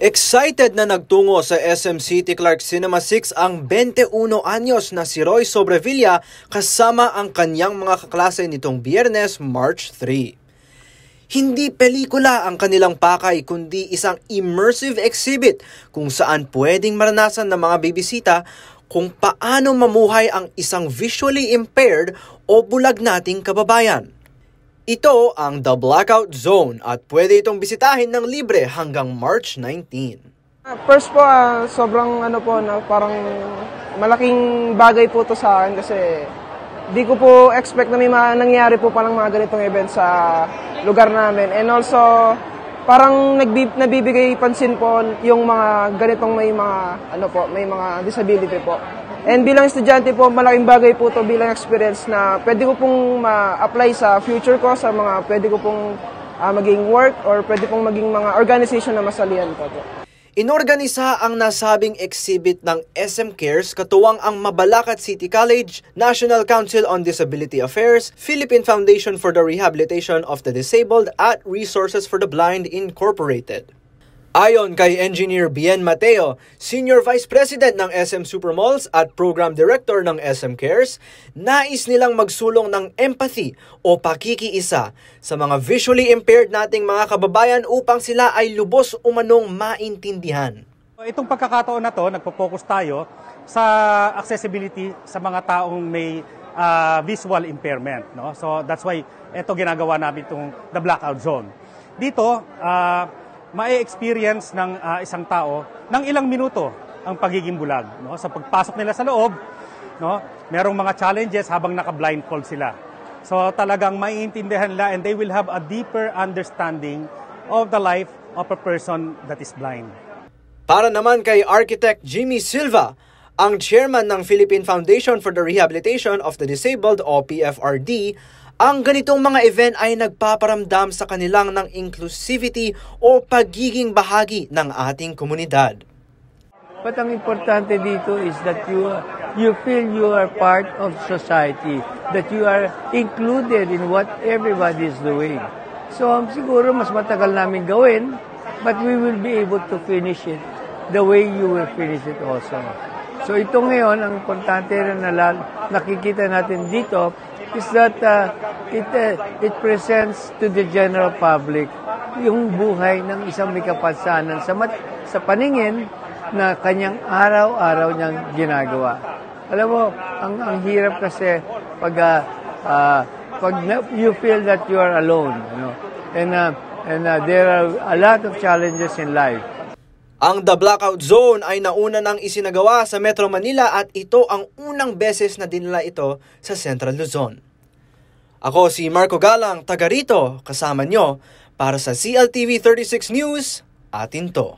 Excited na nagtungo sa SM City Clark Cinema 6 ang 21 anyos na si Roy Sobrevilla kasama ang kanyang mga kaklase nitong Biyernes, March 3. Hindi pelikula ang kanilang pakay kundi isang immersive exhibit kung saan pwedeng maranasan ng mga bibisita kung paano mamuhay ang isang visually impaired o bulag nating kababayan. Ito ang The Blackout Zone at pwede itong bisitahin ng libre hanggang March 19. First po, sobrang parang malaking bagay po to sa akin kasi di ko po expect na may nangyari po palang mga ganitong event sa lugar namin. And also, parang nabibigay pansin po yung mga ganitong may mga disability po. And bilang estudyante po, malaking bagay po to bilang experience na pwede ko pong ma-apply sa future ko, sa mga pwede ko pong maging work or pwede pong maging mga organization na masalihan ko po. Inorganisa ang nasabing exhibit ng SM Cares katuwang ang Mabalacat City College, National Council on Disability Affairs, Philippine Foundation for the Rehabilitation of the Disabled at Resources for the Blind Incorporated. Ayon kay Engineer Bien Mateo, Senior Vice President ng SM Supermalls at Program Director ng SM Cares, nais nilang magsulong ng empathy o pakikiisa sa mga visually impaired nating mga kababayan upang sila ay lubos umanong maintindihan. Itong pagkakataon na to, nagpo-focus tayo sa accessibility sa mga taong may visual impairment. No? So that's why ito ginagawa namin itong The Blackout Zone. Dito, ma-experience ng isang tao ng ilang minuto ang pagiging bulag. No? Sa pagpasok nila sa loob, no? Merong mga challenges habang naka-blindfold sila. So talagang maiintindihan nila and they will have a deeper understanding of the life of a person that is blind. Para naman kay Architect Jimmy Silva, ang chairman ng Philippine Foundation for the Rehabilitation of the Disabled o PFRD, ang ganitong mga event ay nagpaparamdam sa kanilang ng inclusivity o pagiging bahagi ng ating komunidad. But ang importante dito is that you feel you are part of society, that you are included in what everybody is doing. So siguro mas matagal namin gawin, but we will be able to finish it the way you will finish it also. So ito ngayon, ang importante rin na nakikita natin dito is that it presents to the general public yung buhay ng isang may kapansanan sa paningin na kanyang araw-araw niyang ginagawa. Alam mo, ang hirap kasi pag you feel that you are alone, you know, and there are a lot of challenges in life. Ang The Blackout Zone ay nauna nang isinagawa sa Metro Manila at ito ang unang beses na dinala ito sa Central Luzon. Ako si Marco Galang, taga rito, kasama nyo para sa CLTV 36 News, atin to.